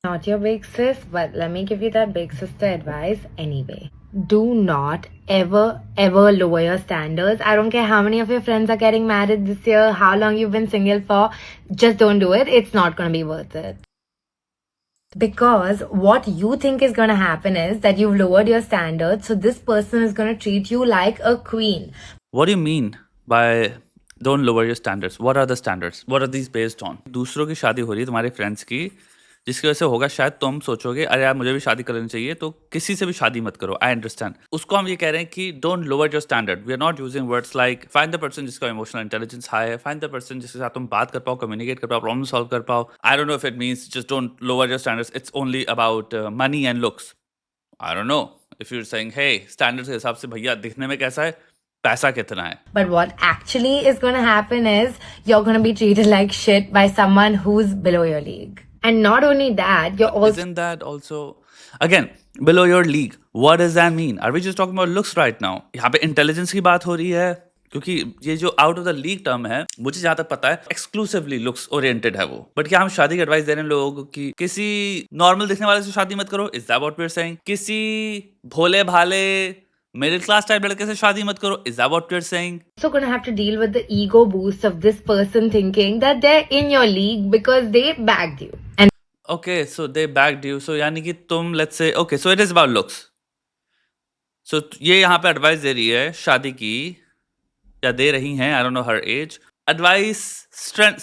Not your big sis, but let me give you that big sister advice anyway. Do not ever lower your standards. I don't care how many of your friends are getting married this year, how long you've been single for. Just don't do it. It's not going to be worth it. Because what you think is going to happen is that you've lowered your standards, so this person is going to treat you like a queen. What do you mean by don't lower your standards? What are the standards? What are these based on? दूसरों की शादी हो रही है तुम्हारे friends की, जिसकी वजह से होगा शायद तुम सोचोगे अरे यार मुझे भी शादी कर लेनी चाहिए, तो किसी से भी शादी मत करो. I understand. उसको हम ये कह रहे हैं कि don't lower your standard. We are not using words like find the person जिसका इमोशनल इंटेलिजेंस हाई है, फाइंड द पर्सन जिसके साथ तुम बात कर पाओ, कम्युनिकेट कर पाओ, प्रॉब्लम सॉल्व कर पाओ. I don't know if it means just don't lower your standards. It's only about money and looks. I don't know if you are saying hey standards के हिसाब से भैया दिखने में कैसा है, पैसा कितना है. But what actually is going to happen is you're going to be treated like shit by someone who's below your league. And not only that, you're also... Isn't that also, again, below your league? What does that mean? Are we just talking about looks right now? यहाँ पे intelligence की बात हो रही है, क्योंकि ये जो out of the league term है, मुझे जहां तक पता है एक्सक्लूसिवली लुक्स ओरिएंटेड है वो. बट क्या हम शादी की एडवाइस दे रहे हैं लोगों को कि किसी नॉर्मल दिखने वाले से शादी मत करो? Is that what we are saying? किसी भोले भाले मिडिल क्लास टाइप लड़के से शादी मत करो? Is that what we are saying? also going to have to deal with the ego boost of this person thinking that they're in your league because they bagged you. And Okay, so they bagged you. So यानी कि तुम let's say okay, so it is about looks. So ये यहाँ पे advice दे रही है शादी की, या दे रही हैं, I don't know her age. Advice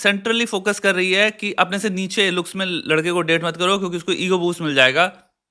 centrally focus कर रही है कि अपने से नीचे लुक्स में लड़के को डेट मत करो, क्योंकि उसको ईगो बूस्ट मिल जाएगा,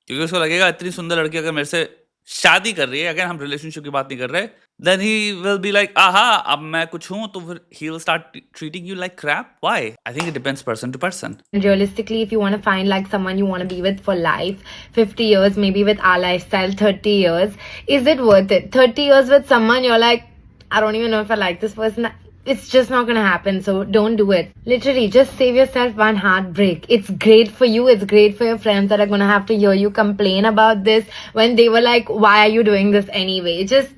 क्योंकि उसको लगेगा इतनी सुंदर लड़की अगर मेरे से शादी कर रही है, अगर हम रिलेशनशिप की बात नहीं कर रहे, then he will be like aha अब मैं कुछ हूं, तो फिर he will start treating you like crap. Why? I think it depends person to person. realistically, if you want to find like someone you want to be with for life, 50 years, maybe with our lifestyle, 30 years, is it worth it? 30 years with someone you're like, I don't even know if I like this person. It's just not going to happen. So don't do it. Literally, just save yourself one heartbreak. It's great for you. It's great for your friends that are going to have to hear you complain about this when they were like, why are you doing this anyway? Just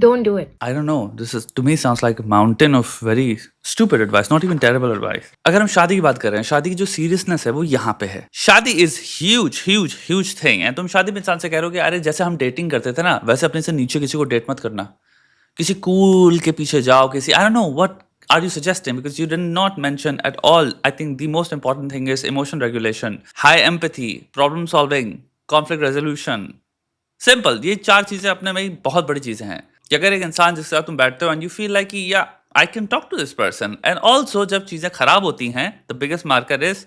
don't do it. I don't know. This is to me sounds like a mountain of very stupid advice, not even terrible advice. अगर हम शादी की बात कर रहे हैं, शादी की जो सीरियसनेस है वो यहाँ पे है. शादी is huge huge huge thing है. तुम शादी में इंसान से कह रहे हो कि अरे जैसे हम डेटिंग करते थे ना, वैसे अपने से नीचे किसी को डेट मत करना, किसी कूल के पीछे जाओ, किसी I don't know what are you suggesting, because you did not mention at all. I think the most important thing is emotion regulation, high empathy, problem solving, conflict resolution. Simple, ये 4 चीजें अपने में ही बहुत बड़ी चीजें हैं कि अगर एक इंसान जिसके साथ तुम बैठते हो एंड यू फील लाइक या I can talk to this person. And also जब चीजें खराब होती हैं, द बिगेस्ट मार्कर इज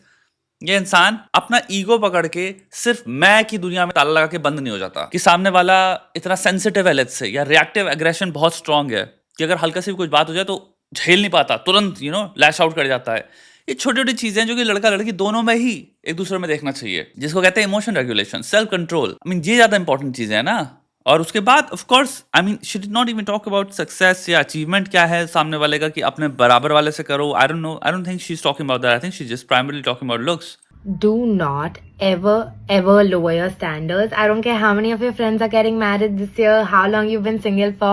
ये इंसान अपना ईगो पकड़ के सिर्फ मैं की दुनिया में ताला लगा के बंद नहीं हो जाता, कि सामने वाला इतना सेंसिटिव है लेट्स से, या रिएक्टिव एग्रेशन बहुत स्ट्रांग है कि अगर हल्का सी भी कुछ बात हो जाए तो झेल नहीं पाता, तुरंत लैश आउट कर जाता है. ये छोटी छोटी चीजें जो कि लड़का लड़की दोनों में ही एक दूसरे में देखना चाहिए, जिसको कहते हैं emotion regulation, self control. I mean ये ज्यादा इंपॉर्टेंट चीजें है ना. और उसके बाद of course I mean she did not even talk about success या अचीवमेंट क्या है सामने वाले का, कि अपने बराबर वाले से करो. आई don't no, I don't think she is talking about that. I think she just primarily talking about looks. Do not ever lower your standards. I don't care how many of your friends are getting married this year, how long you've been single for.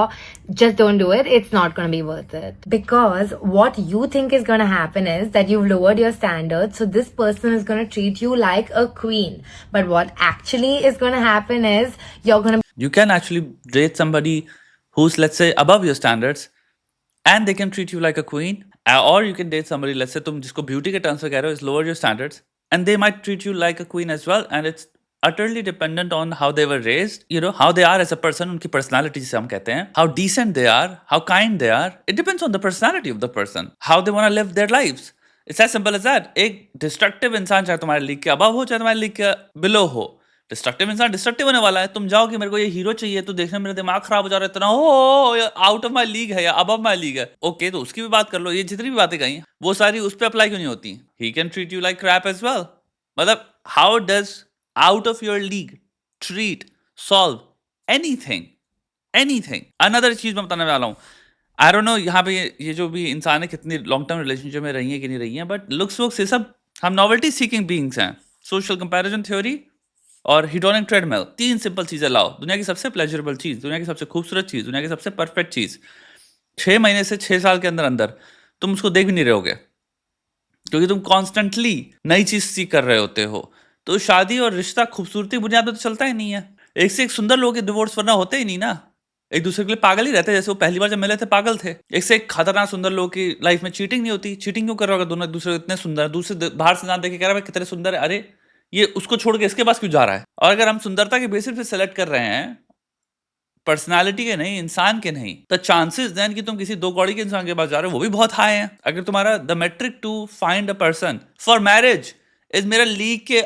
Just don't do it. It's not going to be worth it. Because what you think is going to happen is that you've lowered your standards, so this person is going to treat you like a queen. But what actually is going to happen is you're going to... You can actually date somebody who's, let's say, above your standards, and they can treat you like a queen. Or you can date somebody, let's say, तुम जिसको beauty के terms में कह रहे हो, is lower your standards, and they might treat you like a queen as well. And it's utterly dependent on how they were raised, how they are as a person, उनकी personality जिसे हम कहते हैं, how decent they are, how kind they are. It depends on the personality of the person, how they want to live their lives. It's as simple as that. एक destructive इंसान चाहे तुम्हारे league के above हो, चाहे तुम्हारे league के below हो, डिस्ट्रक्टिव इंसान डिस्ट्रक्टिव होने वाला है. तुम जाओ कि मेरे को ये हीरो चाहिए, तो देखने में मेरा दिमाग खराब हो जा रहा है, इतना हो आउट ऑफ माय लीग है या अबव माय लीग है. ओके, तो उसकी भी बात कर लो. ये जितनी भी बातें कही वो सारी उस पर अप्लाई क्यों नहीं होती? He can treat you like crap as well. मतलब how does out of your league treat, solve anything, anything. Another चीज मैं बताने वाला हूँ. आई डोंट नो यहाँ पे ये जो भी इंसान है कितनी लॉन्ग टर्म रिलेशनशिप में रही है कि नहीं रही है, बट लुक्स वुक्स ये सब हम नॉवेल्टी सीकिंग बीइंग्स हैं. सोशल कंपैरिजन थ्योरी और हिडोनिक ट्रेडमिल, 3 सिंपल चीजें लाओ. दुनिया की सबसे प्लेजरेबल चीज, दुनिया की सबसे खूबसूरत चीज, दुनिया की सबसे परफेक्ट चीज, 6 महीने से 6 साल के अंदर अंदर तुम उसको देख भी नहीं रहोगे, क्योंकि तुम कॉन्स्टेंटली नई चीज सीख कर रहे होते हो. तो शादी और रिश्ता खूबसूरती की बुनियाद पे तो चलता ही नहीं है। एक से एक सुंदर लोग के डिवोर्स वरना होते ही नहीं ना। एक दूसरे के लिए पागल ही रहते हैं, जैसे वो पहली बार जब मिले थे पागल थे। एक से एक खतरनाक सुंदर लोग की लाइफ में चीटिंग नहीं होती। चीटिंग क्यों कर रहा होगा? दोनों एक दूसरे को इतने सुंदर है, दूसरे बाहर से ना देखे कह रहा है कितने सुंदर है, अरे ये उसको छोड़ के इसके पास क्यों जा रहा है? और अगर हम सुंदरता के बेसिस पे सेलेक्ट कर रहे हैं, पर्सनालिटी के नहीं, इंसान के नहीं, तो चांसेस देन कि तुम किसी दो कौड़ी के इंसान के पास जा रहे हो वो भी बहुत हाई है। अगर तुम्हारा the metric to find a person for marriage is मेरा लीग के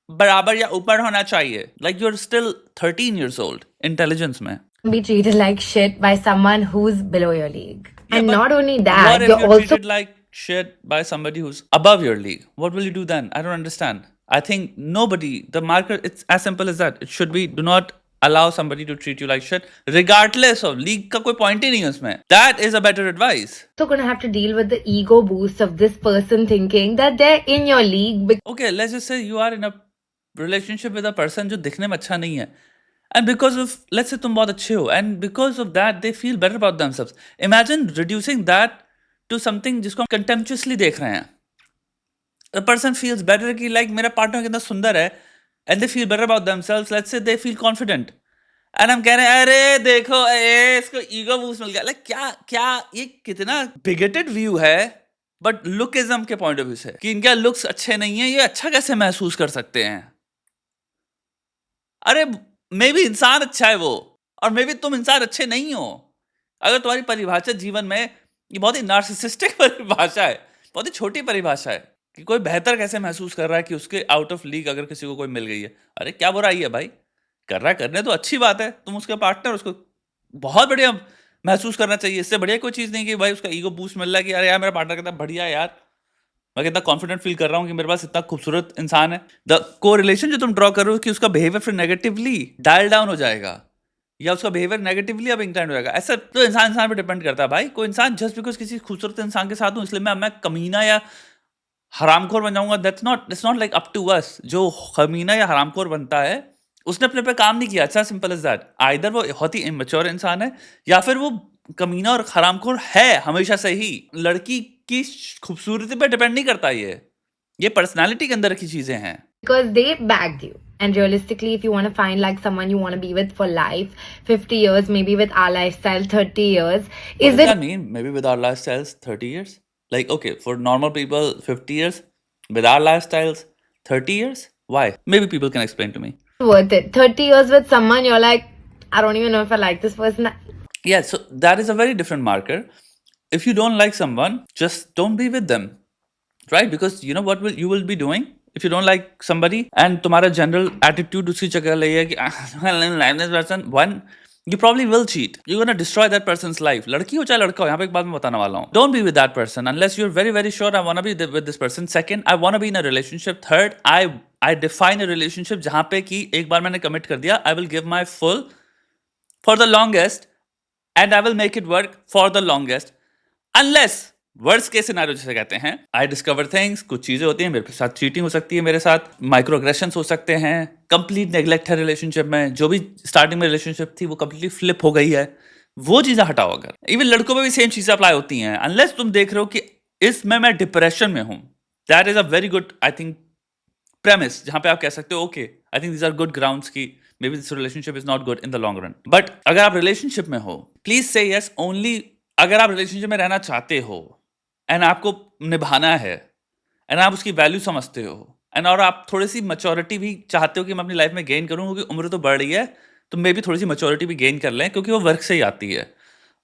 बराबर या ऊपर होना चाहिए, like you are still 13 years old intelligence में। Be treated like shit by someone who's below your league. Yeah, And but not only what that, if you're you're also treated like shit by somebody who's above your league? What will you do then? I don't understand. I think nobody, the marker, it's as simple as that. It should be, do not allow somebody to treat you like shit, regardless of league का कोई point ही नहीं है उसमें. That is a better advice. going to have to deal with the ego boost of this person thinking that they're in your league. Okay, let's just say you are in a relationship with a person जो दिखने में अच्छा नहीं है. And because of, let's say तुम बहुत अच्छे हो, and because of that they feel better about themselves. Imagine reducing that to something जिसको हम contemptuously देख रहे हैं. A person feels better कि like मेरा partner कितना सुंदर है, and they feel better about themselves. Let's say they feel confident. And हम कह रहे हैं अरे देखो इसको ईगो बूस्ट मिल गया। लाइक क्या ये कितना बिगेटेड व्यू है, बट लुकिज्म के पॉइंट ऑफ व्यू से कि इनके लुक्स अच्छे नहीं है, ये अच्छा कैसे महसूस कर सकते हैं? अरे मे बी इंसान अच्छा है वो, और मे बी तुम इंसान अच्छे नहीं हो। अगर तुम्हारी परिभाषा जीवन में, ये बहुत ही नार्सिसिस्टिक परिभाषा है, बहुत ही छोटी परिभाषा है कि कोई बेहतर कैसे महसूस कर रहा है कि उसके आउट ऑफ लीग अगर किसी को कोई मिल गई है। अरे क्या बुराई है भाई, कर रहा है, करने तो अच्छी बात है, तुम उसके पार्टनर, उसको बहुत बढ़िया महसूस करना चाहिए। इससे बढ़िया कोई चीज़ नहीं कि भाई उसका ईगो बूस्ट मिल रहा है कि अरे यार मेरा पार्टनर कितना बढ़िया है यार, मैं कितना कॉन्फिडेंट फील कर रहा हूँ कि मेरे पास इतना खूबसूरत इंसान है। द को रिलेशन जो तुम ड्रॉ कर रहे हो कि उसका बिहेवियर फिर नेगेटिवली डायल डाउन हो जाएगा या उसका बिहेवियर नेगेटिवली अब इंक्लाइंड हो जाएगा, ऐसा तो इंसान इंसान पे डिपेंड करता है भाई। कोई इंसान जस्ट बिकॉज किसी खूबसूरत इंसान के साथ हूँ इसलिए मैं कमीना या हरामखोर बन जाऊंगा, that's not like up to us. जो कमीना या हरामखोर बनता है उसने अपने पे काम नहीं किया, अच्छा सिंपल इज दैट। आइदर वो बहुत ही इमेच्योर इंसान है या फिर वो कमीना और हरामखोर है हमेशा से ही। लड़की की खूबसूरती पे डिपेंड नहीं करता, ये पर्सनालिटी के अंदर की चीजें हैं। Because they bagged you. And realistically, if you want to find like someone you want to be with for life, 50 years, maybe with our lifestyle, 30 years, What is does it that mean? Maybe with our lifestyles, 30 years? Like, okay, for normal people, 50 years. With our lifestyles, 30 years? Why? Maybe people can explain to me. worth it? 30 years with someone, you're like, I don't even know if I like this person. Yeah, so that is a very different marker. If you don't like someone, just don't be with them, right? Because you know what you will be doing if you don't like somebody and तुम्हारा general attitude उसकी जगह ले है कि I don't like this person, one, you probably will cheat. You're gonna destroy that person's life. लड़की हो चाहे लड़का हो, यहाँ पे एक बात मैं बताने वाला हूँ. Don't be with that person unless you're very very sure I wanna be with this person. Second, I wanna be in a relationship. Third, I define a relationship जहाँ पे कि एक बार मैंने commit कर दिया, I will give my full for the longest and I will make it work for the longest unless worst case scenario जिसे कहते हैं, आई डिस्कवर थिंग्स, कुछ चीजें होती हैं, मेरे साथ चीटिंग हो सकती है, मेरे साथ माइक्रो एग्रेशंस हो सकते हैं, कंप्लीट नेग्लेक्ट है रिलेशनशिप में, जो भी स्टार्टिंग में रिलेशनशिप थी वो कंप्लीटली फ्लिप हो गई है, वो चीजें हटाओ। अगर इवन लड़कों में भी सेम चीजें अप्लाई होती हैं, अनलेस तुम देख रहे हो कि इसमें मैं डिप्रेशन में हूं, that is a very good I think premise जहां पे आप कह सकते हो okay I think these are good grounds की may be this relationship is not good in the long run. But अगर आप रिलेशनशिप में हो, प्लीज से यस ओनली अगर आप रिलेशनशिप में रहना चाहते हो एंड आपको निभाना है एंड आप उसकी वैल्यू समझते हो एंड और आप थोड़ी सी मैच्योरिटी भी चाहते हो कि मैं अपनी लाइफ में गेन करूँ, क्योंकि उम्र तो बढ़ रही है तो मे भी थोड़ी सी मैच्योरिटी भी गेन कर लें, क्योंकि वो वर्क से ही आती है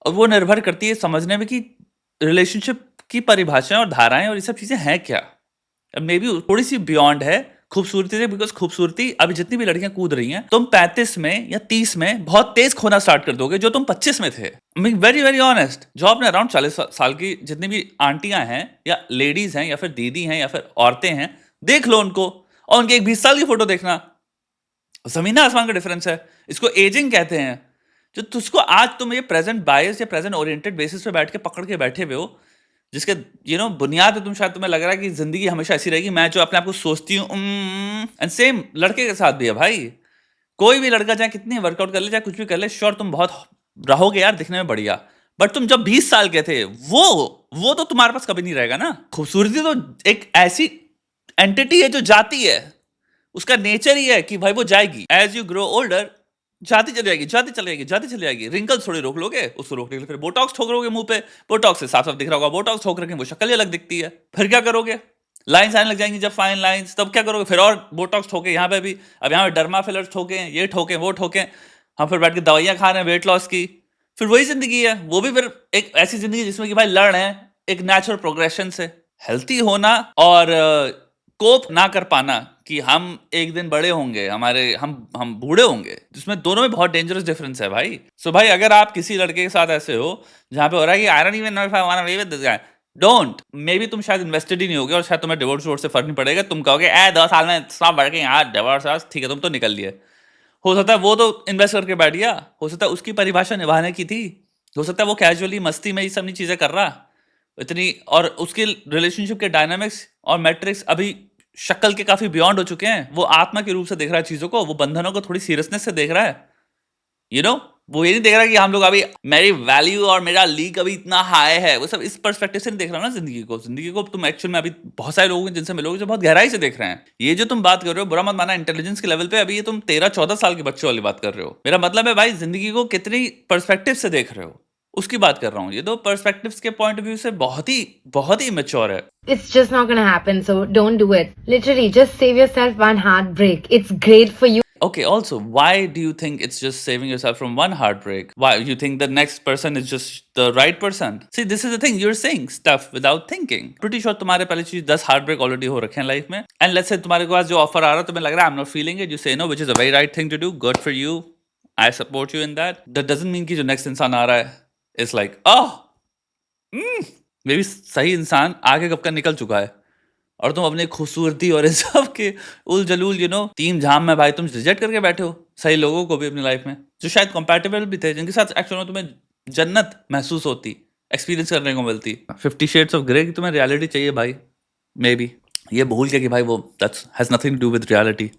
और वो निर्भर करती है समझने में कि रिलेशनशिप की परिभाषाएं और धाराएं और ये सब चीज़ें हैं क्या। मे बी थोड़ी सी बियॉन्ड है खूबसूरती से, बिकॉज खूबसूरती अभी जितनी भी लड़कियां कूद रही हैं, तुम 35 में या 30 में बहुत तेज खोना स्टार्ट कर दोगे जो तुम 25 में थे। वेरी वेरी ऑनेस्ट, जो अपने अराउंड 40 साल की जितनी भी आंटियां हैं या लेडीज हैं या फिर दीदी हैं या फिर औरतें हैं, देख लो उनको और उनके एक 20 साल की फोटो देखना, जमीन आसमान का डिफरेंस है। इसको एजिंग कहते हैं। जो तुझको आज तुम ये प्रेजेंट बायस या प्रेजेंट ओरिएंटेड बेसिस पे बैठ के पकड़ के बैठे हुए हो, जिसके बुनियाद पे तुम शायद तुम्हें लग रहा है कि जिंदगी हमेशा ऐसी रहेगी, मैं जो अपने आप को सोचती हूँ। एंड सेम लड़के के साथ भी है भाई, कोई भी लड़का चाहे कितनी वर्कआउट कर ले चाहे कुछ भी कर ले, श्योर तुम बहुत रहोगे यार दिखने में बढ़िया, बट तुम जब 20 साल के थे वो तो तुम्हारे पास कभी नहीं रहेगा ना। खूबसूरती तो एक ऐसी एंटिटी है जो जाती है, उसका नेचर ही है कि भाई वो जाएगी, एज यू ग्रो ओल्डर जाती चली जाएगी, जाती चली जाएगी, जाती चली जाएगी। रिंकल्स थोड़ी रोक लोगे, उसको रोकने के लिए फिर बोटॉक्स ठोक लोगे मुंह पे, बोटॉक्स से साफ साफ दिख रहा होगा, बोटॉक्स ठोक रखे वो शक्ल ही अलग दिखती है। फिर क्या करोगे? लाइन्स आने लग जाएंगी जब फाइन लाइन्स, तब क्या करोगे? फिर और बोटॉक्स ठोके यहाँ पे भी, अब यहाँ पे डर्मा फिलर्स ठोके, ये ठोके वो ठोके, हम फिर बैठ के दवाइयाँ खा रहे हैं वेट लॉस की। फिर वही जिंदगी है, वो भी फिर एक ऐसी जिंदगी जिसमें कि भाई लड़ रहे हैं एक नेचुरल प्रोग्रेशन से। हेल्थी होना और कोप ना कर पाना कि हम एक दिन बड़े होंगे, हमारे हम बूढ़े होंगे, जिसमें दोनों में बहुत डेंजरस डिफरेंस है भाई। सो भाई अगर आप किसी लड़के के साथ ऐसे हो जहां पे हो रहा है कि I don't even know if I want to be with this guy, don't, maybe तुम शायद इन्वेस्टेड ही नहीं होगे और शायद तुम्हें डिवोर्स वोर्स से फर्क नहीं पड़ेगा, तुम कहोगे 2 साल में स्टॉप वर्किंग यार, डिवोर्स, ठीक है तुम तो निकल लिए। हो सकता है वो तो इन्वेस्ट करके बैठ गया, हो सकता है उसकी परिभाषा निभाने की थी, हो सकता है वो कैजुअली मस्ती में ये सब चीजें कर रहा इतनी, और उसके रिलेशनशिप के डायनामिक्स और मैट्रिक्स अभी शक्ल के काफी बियॉन्ड हो चुके हैं। वो आत्मा के रूप से देख रहा है चीजों को, वो बंधनों को थोड़ी सीरियसनेस से देख रहा है, यू नो। वो ये नहीं देख रहा कि हम लोग अभी मेरी वैल्यू और मेरा लीग अभी इतना हाई है, वो सब इस पर्सपेक्टिव से नहीं देख रहा ना जिंदगी को। जिंदगी को तुम एक्चुअल में अभी बहुत सारे लोग हैं जिनसे मिलोगे जो बहुत गहराई से देख रहे हैं। ये जो तुम बात कर रहे हो, बुरा मत माना, इंटेलिजेंस के लेवल पे अभी ये तुम 13-14 साल के बच्चों वाली बात कर रहे हो। मेरा मतलब है भाई जिंदगी को कितनी पर्सपेक्टिव से देख रहे हो उसकी बात कर रहा हूँ। ये दो पर्सपेक्टिव्स के पॉइंट ऑफ व्यू से बहुत ही मैच्योर है। It's just not gonna happen, so don't do it. Literally, just save yourself one heartbreak. It's great for you. Okay, also, why do you think it's just saving yourself from one heartbreak? Why you think the next person is just the right person? See, this is the thing, you're saying stuff without thinking. Pretty sure तुम्हारे पहले चीज 10 heartbreak already हो रखे हैं life में, and let's say तुम्हारे पास जो offer आ रहा है तुम्हें लग रहा है I'm not feeling it, you say no, which is a very right thing to do, good for you, I support you in that. That doesn't mean कि जो next इंसान आ रहा है is like, oh, may be सही इंसान आगे कब का निकल चुका है और तुम अपनी खूबसूरती और इस सब के उल जलूल तीन झाम में भाई तुम रिजेक्ट करके बैठे हो सही लोगों को भी अपनी लाइफ में, जो शायद कंपैटिबल भी थे, जिनके साथ एक्चुअली में तुम्हें जन्नत महसूस होती, एक्सपीरियंस करने को मिलती। 50 शेड्स ऑफ ग्रे की तुम्हें रियलिटी चाहिए भाई, मे बी ये भूल के कि भाई वो that's has nothing to do with reality.